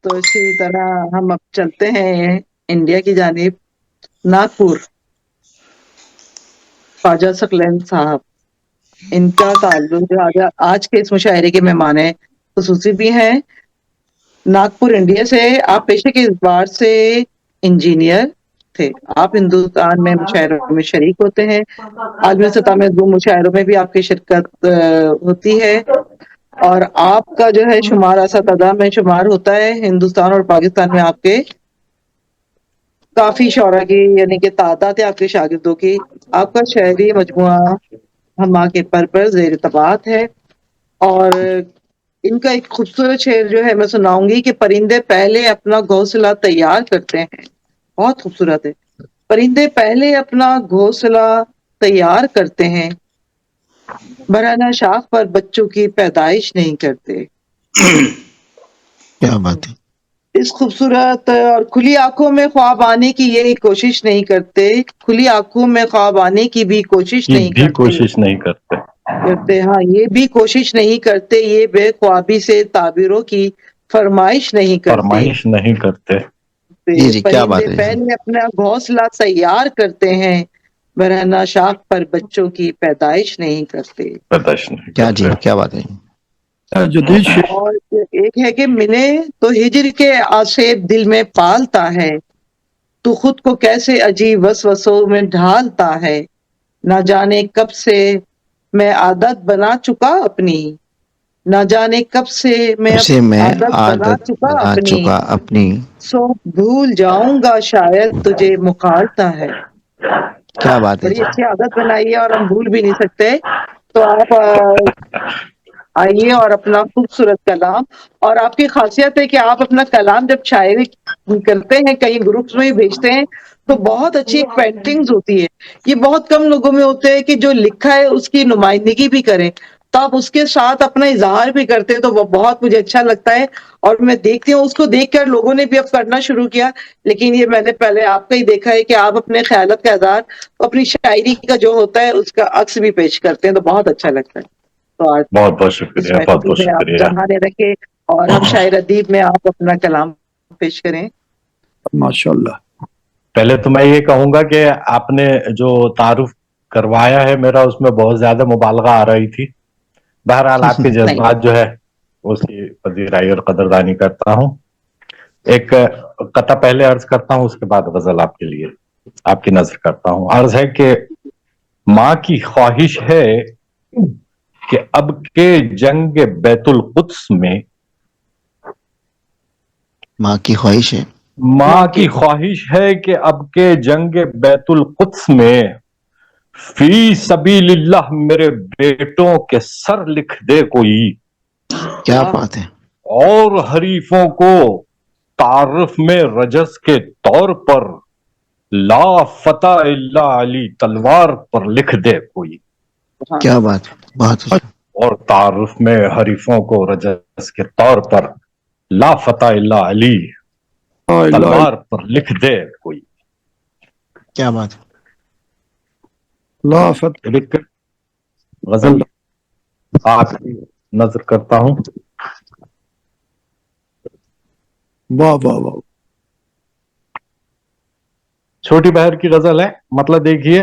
तो इसी तरह हम अब चलते हैं इंडिया की जानिब। नागपुर, ख्वाजा सकलैन साहब, इनका ताल्लुक जो आज के इस मुशायरे के मेहमान हैं, खुसूसी भी हैं। नागपुर इंडिया से आप पेशे के एतबार से इंजीनियर थे। आप हिंदुस्तान में मुशायरों में शरीक होते हैं। आलमी सतह में 2 मुशायरों में भी आपकी शिरकत होती है और आपका जो है शुमार असतदा में शुमार होता है। हिंदुस्तान और पाकिस्तान में आपके काफ़ी शौरा की यानी कि तादाद है आपके शागिर्दों की। आपका शहरी मजमुआ हमा के पर ज़ेर तबात है और इनका एक खूबसूरत शेर जो है मैं सुनाऊँगी कि परिंदे पहले अपना घोंसला तैयार करते हैं। बहुत खूबसूरत है। परिंदे पहले अपना घोंसला तैयार करते हैं, बराना शाख पर बच्चों की पैदाइश नहीं करते। क्या बात है। इस खूबसूरत और खुली आंखों में ख्वाब आने की ये कोशिश नहीं करते। खुली आंखों में ख्वाब आने की भी कोशिश नहीं करते। हाँ, ये भी कोशिश नहीं करते। ये बेख्वाबी से ताबीरों की फरमाइश नहीं करते। जी जी, क्या बात परिंदे है। पहले अपना घोंसला तैयार करते हैं, वरना शाख पर बच्चों की पैदाइश नहीं करते। क्या जी, क्या बात है। और एक है कि मिने तो हिजर के आसेब दिल में पालता है, तू खुद को कैसे अजीब वसवसों में ढालता है। ना जाने कब से मैं आदत बना चुका अपनी, ना जाने कब से मैं उसे मैं आदत बना चुका अपनी, सो भूल जाऊंगा शायद तुझे मुखालता है। क्या बात है बड़ी जी। अच्छी आदत बनाई है और हम भूल भी नहीं सकते। तो आप आइए और अपना खूबसूरत कलाम, और आपकी खासियत है कि आप अपना कलाम जब शायरी करते हैं, कई ग्रुप्स में भी भेजते हैं, तो बहुत अच्छी एक पेंटिंग्स होती है। ये बहुत कम लोगों में होते हैं कि जो लिखा है उसकी नुमाइंदगी भी करें, तो आप उसके साथ अपना इजहार भी करते हैं, तो वो बहुत मुझे अच्छा लगता है। और मैं देखती हूँ उसको देखकर लोगों ने भी अब करना शुरू किया, लेकिन ये मैंने पहले आपका ही देखा है कि आप अपने ख्यालात का इजहार अपनी शायरी का जो होता है उसका अक्स भी पेश करते हैं, तो बहुत अच्छा लगता है। तो आज बहुत बहुत शुक्रिया, बहुत बहुत आप शुक्रिया। जहाने रखे और हम शायर अदीब में आप अपना कलाम पेश करें। माशाल्लाह। पहले तो मैं ये कहूंगा कि आपने जो तारुफ करवाया है मेरा, उसमें बहुत ज्यादा मुबालगा आ रही थी। बहरहाल आपके जज्बात जो है उसकी पजीराई और कदरदानी करता हूँ। एक कथा पहले अर्ज करता हूँ, उसके बाद गजल आपके लिए आपकी नजर करता हूँ। अर्ज है कि माँ की ख्वाहिश है कि अब के जंग बैतुल कुद्स में, माँ की ख्वाहिश है, माँ की ख्वाहिश है कि अब के जंग बैतुल कुद्स में फी सबीलिल्लाह मेरे बेटों के सर लिख दे कोई। क्या बात है। और हरीफों को तारुफ में रजस के तौर पर ला फता इल्ला अली तलवार पर लिख दे कोई। क्या बात है, बहुत अच्छा। और तारुफ में हरीफों को रजस के तौर पर ला फता इल्ला अली तलवार पर लिख दे कोई। क्या बात है। ला फत लिख गजल आपकी नजर करता हूं। वाह वाह वाह। छोटी बहर की गजल है। मतलब देखिए,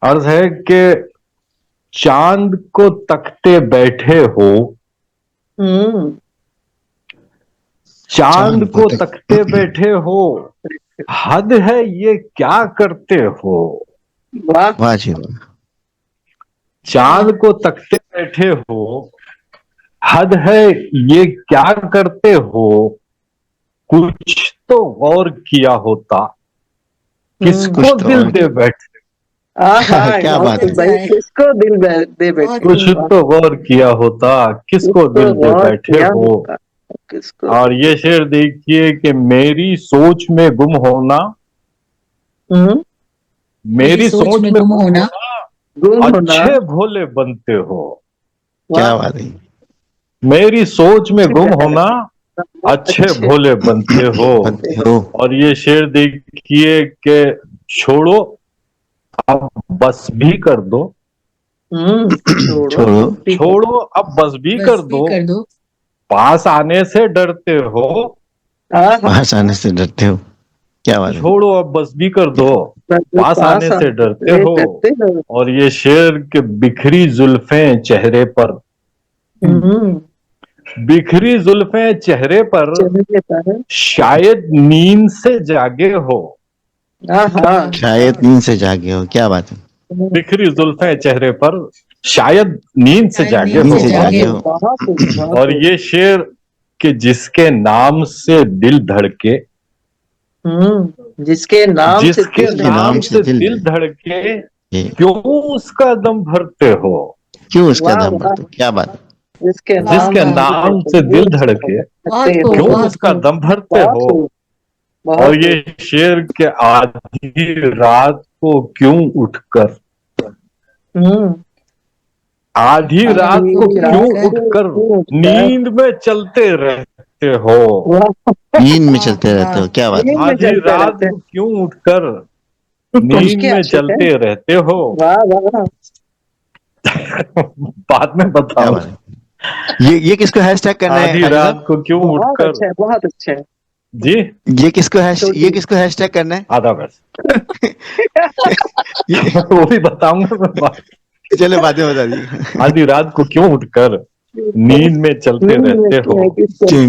अर्ज है कि चांद को तकते बैठे हो, चांद को तकते बैठे हो, हद है ये क्या करते हो। वाह जी वाह। चांद को तकते बैठे हो, हद है ये क्या करते हो। कुछ तो गौर किया होता, किसको दिल दे बैठे। क्या बात है। किसको दिल दे बैठे। कुछ तो गौर किया होता, किसको दिल दे बैठे हो। और ये शेर देखिए कि मेरी सोच में गुम होना, मेरी सोच में गुम होना, अच्छे भोले बनते हो। क्या बात है। मेरी सोच में गुम होना, अच्छे भोले बनते हो। और ये शेर देखिए कि छोड़ो अब बस भी कर दो, छोड़ो अब बस भी कर दो। पास आने से डरते हो, हाँ, पास आने से डरते हो, क्या बात है। छोड़ो अब, बस भी कर दो। बस पास आने से डरते हो, डरते हो। और ये शेर के बिखरी जुल्फें चेहरे पर, हम्म, बिखरी जुल्फें चेहरे पर, चलिए सर। शायद नींद से जागे हो। हाँ हाँ। शायद नींद से जागे हो, क्या बात है। बिखरी जुल्फें चेहरे पर, शायद नींद से जागे नींद हो। से जागे हो। बहुत और ये शेर कि जिसके नाम से दिल धड़के, जिसके नाम से जिसके दिल नाम से से दिल दिल धड़के, ये क्यों उसका दम भरते हो। क्यों उसका वाह, दम भरते हो, क्या बात है। जिसके जिसके नाम से दिल धड़के, क्यों उसका दम भरते हो। और ये शेर के आधी रात को क्यों उठकर, आधी रात को क्यों उठकर नींद में चलते रहते हो। नींद में चलते रहते हो, क्या बात है। आधी रात को क्यों उठकर नींद में चलते रहते हो। वाह वाह, बाद में क्या बताओ। बात है। ये किसको हैशटैग करना है आधी खालिद रात साहब? को क्यों बहुत उठकर, अच्छा है, बहुत अच्छा है। जी ये किसको हैशटैग करना है? आधा बस ये वो भी बताऊंगा मैं बाद। चलो बाद में बता दीजिए। आधी रात को क्यों उठकर नींद में चलते रहते हो।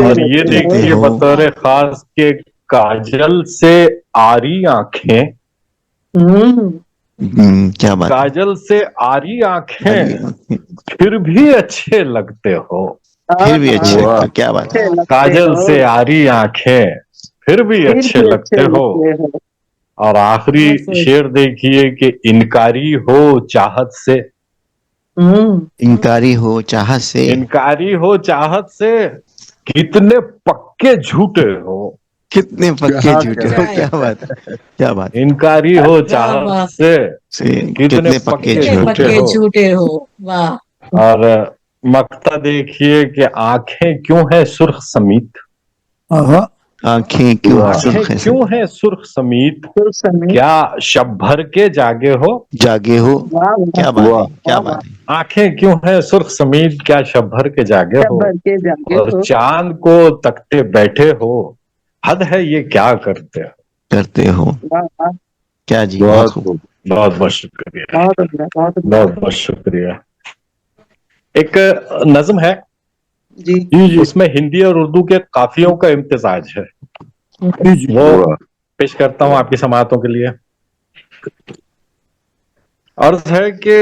और ये देखिए हो। बतौर खास के काजल से आरी आंखें, क्या बात है। काजल से आरी आंखें, फिर भी अच्छे लगते हो। फिर भी अच्छे वाह। लगते हो, क्या बात है। काजल से आरी आंखें, फिर भी अच्छे लगते हो। और आखिरी शेर देखिए कि इनकारी हो चाहत से, इनकारी हो चाहत से, इनकारी हो चाहत से, कितने पक्के झूठे हो। कितने पक्के झूठे हो, क्या बात है, क्या बात है। इनकारी हो चाहत से, कितने पक्के झूठे हो। वाह। और मक्ता देखिए कि आंखें क्यों है सुर्ख समीत, आंखें क्यों आंखें सुर्ख है, क्यों है सुर्ख समीत, क्या क्या शब भर के जागे हो। जागे हो, क्या बात है, क्या बात है। आंखें क्यों है सुर्ख समीत, क्या शब भर के जागे हो। और चांद को तकते बैठे हो, हद है ये क्या करते हो। करते हो, क्या जी, बहुत बहुत शुक्रिया, बहुत बहुत शुक्रिया। एक नज्म है जी, उसमें हिंदी और उर्दू के काफियों का इम्तिजाज है, वो पेश करता हूं आपकी समाअतों के लिए। अर्ज है कि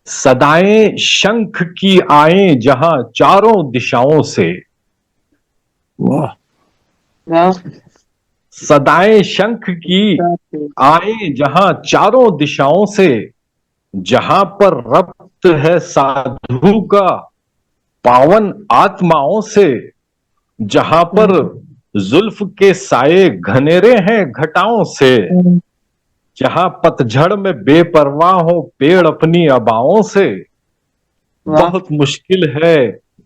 सदाएं शंख की आए जहां चारों दिशाओं से, वाह, सदाएं शंख की आए जहां चारों दिशाओं से, जहां पर रब्त है साधु का पावन आत्माओं से, जहां पर जुल्फ के साये घनेरे हैं घटाओं से, जहां पतझड़ में बेपरवाह हो पेड़ अपनी अबाओं से, बहुत मुश्किल है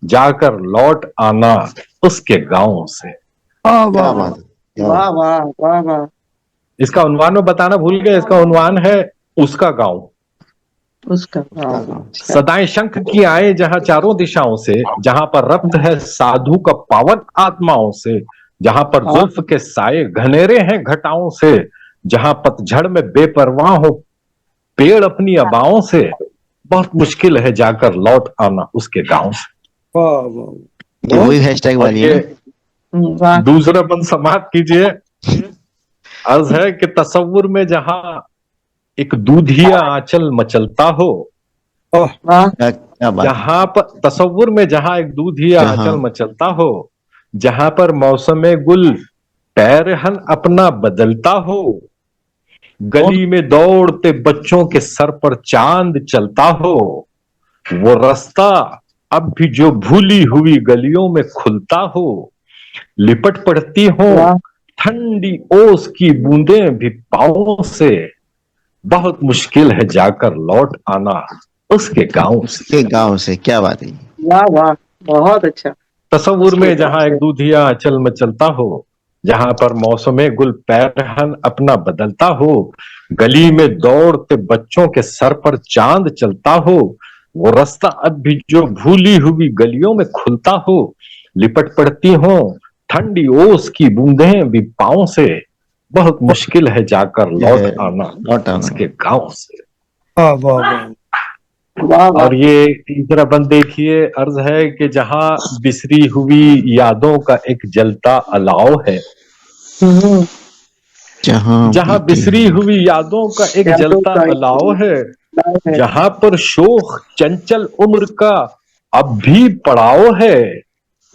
जाकर लौट आना उसके गांव से। क्या बात है। वाह वाह वाह वाह। इसका उन्वान में बताना भूल गया, इसका उन्वान है उसका गांव। उसका सदाएं शंख की आए जहां चारों दिशाओं से, जहां पर रब्त है साधु का पावन आत्माओं से, जहां पर जुल्फ के साये घनेरे हैं घटाओं से, जहां पतझड़ में बेपरवाह हो पेड़ अपनी अबाओं से, बहुत मुश्किल है जाकर लौट आना उसके गांव से। ये वही हैशटैग वाली है। दूसरा बंद समाप्त कीजिए। अर्ज है कि तसव्वुर में जहां एक दूधिया आंचल मचलता हो, जहां पर तसव्वुर में जहां एक दूधिया आंचल मचलता हो, जहां पर मौसम गुल पैरहन अपना बदलता हो, गली में दौड़ते बच्चों के सर पर चांद चलता हो, वो रास्ता अब भी जो भूली हुई गलियों में खुलता हो, लिपट पड़ती हो ठंडी ओस की बूंदें भी पांवों से, बहुत मुश्किल है जाकर लौट आना उसके गांव से। गांव से, क्या बात है। वाह वाह, बहुत अच्छा। तसव्वुर में जहां एक दूधिया आंचल में चलता हो, जहां पर मौसम गुल पैरहन अपना बदलता हो, गली में दौड़ते बच्चों के सर पर चांद चलता हो, वो रास्ता अब भी जो भूली हुई गलियों में खुलता हो, लिपट पड़ती हों ठंडी ओस की बूंदें भी पांव से, बहुत मुश्किल है जाकर लौट आना उसके गांव से। वाह वाह वाह। वाह वाह। और ये तीसरा बंद देखिए, अर्ज है कि जहां बिसरी हुई यादों का एक जलता अलाव है, हम्म, जहां बिसरी हुई यादों का एक यादों जलता का एक अलाव है, है। जहां पर शोख चंचल उम्र का अब भी पड़ाव है,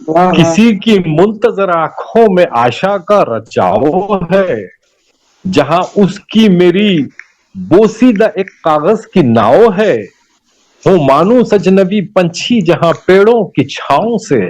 वाह वाह। किसी की मुंतजर आंखों में आशा का रचाव है, जहां उसकी मेरी बोसीदा एक कागज की नाव है, हूं मानू सजनबी पंछी जहां पेड़ों की छांव से,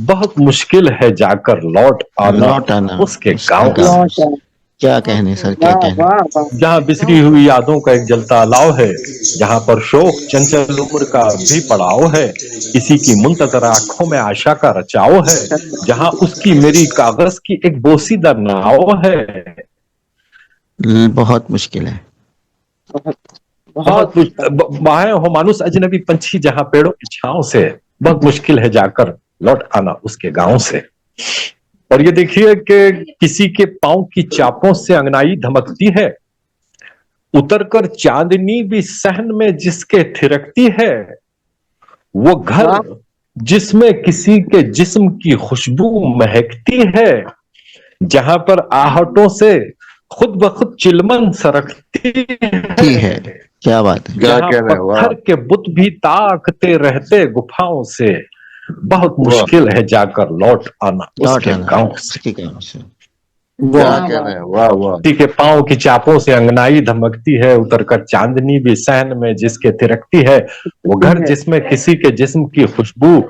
बहुत मुश्किल है जाकर लौट आना उसके गांव से। लौट आना। क्या कहने सर, क्या वाह कहने। वाह वाह। जहां बिसरी हुई यादों का एक जलता अलाव है, जहां पर शोक चंचल उम्र का भी पड़ाव है, किसी की मुंतजर आंखों में आशा का रचाव है, जहां उसकी मेरी कागज की एक बोसीदा नाव है, बहुत मुश्किल है। बहुत बाहें हो मानुस अजनबी पंछी जहां पेड़ों की छांव से, बहुत मुश्किल है जाकर लौट आना उसके गांव से। और ये देखिए कि किसी के पांव की चापों से अंगनाई धमकती है, उतरकर चांदनी भी सहन में जिसके थिरकती है, वो घर जिसमें किसी के जिस्म की खुशबू महकती है, जहां पर आहटों से खुद ब खुद चिलमन सरकती है, क्या बात है। जहां पत्थर के बुत भी ताकते रहते गुफाओं से, बहुत मुश्किल है जाकर लौट आना उसके गांव से। क्या कह रहे हैं, वाह वाह। किसी के पांव की चापों से अंगनाई धमकती है, उतरकर चांदनी भी सहन में जिसके थिरकती है, वो घर जिसमें किसी के जिस्म की खुशबू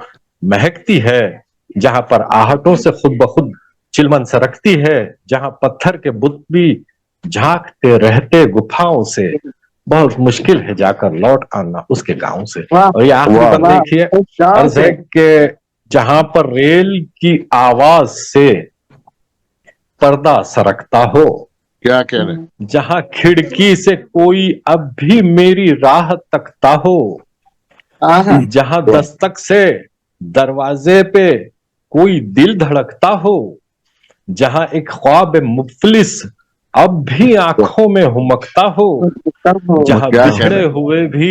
महकती है, जहां पर आहटों से खुद ब खुद चिलमन सरकती है, जहां पत्थर के बुत भी झांकते रहते गुफाओं से, बहुत मुश्किल है जाकर लौट आना उसके गांव से। और ये आखिरी बात देखिए, अर्ज है कि जहां पर रेल की आवाज से पर्दा सरकता हो, क्या कह रहे हैं, जहां खिड़की से कोई अब भी मेरी राह तकता हो, जहां दस्तक से दरवाजे पे कोई दिल धड़कता हो, जहां एक ख्वाब मुफलिस अब भी आंखों में हुमकता हो, जहां बिछड़े हुए भी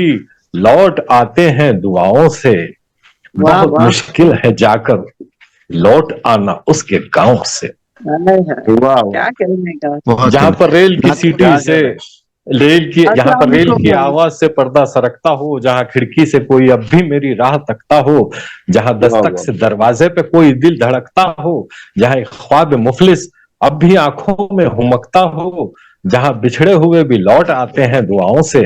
लौट आते हैं दुआओं से, बहुत मुश्किल है जाकर लौट आना उसके गांव से। क्या करेंगे। जहां पर रेल की सीटी से जहां पर रेल की आवाज से पर्दा सरकता हो, जहां खिड़की से कोई अब भी मेरी राह तकता हो, जहां दस्तक से दरवाजे पे कोई दिल धड़कता हो, जहां एक ख्वाब मुफलिस अब भी आंखों में हुमकता हो, जहां बिछड़े हुए भी लौट आते हैं दुआओं से,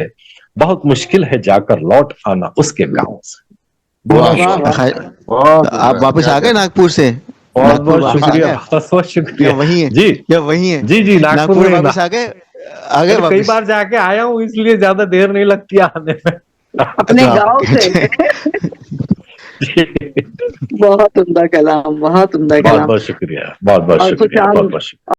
बहुत मुश्किल है जाकर लौट आना उसके गांव से। आप वापस आ गए नागपुर से? बहुत बहुत शुक्रिया, बहुत शुक्रिया। वही है जी, क्या वही है? जी नागपुर में वापस आ गए? कई बार जाके आया हूँ, इसलिए ज्यादा देर नहीं लगती आने में। अपने गांव से। बहुत उम्दा कलाम, बहुत उम्दा कलाम। बहुत बहुत शुक्रिया, बहुत बहुत शुक्रिया, बहुत बहुत शुक्रिया।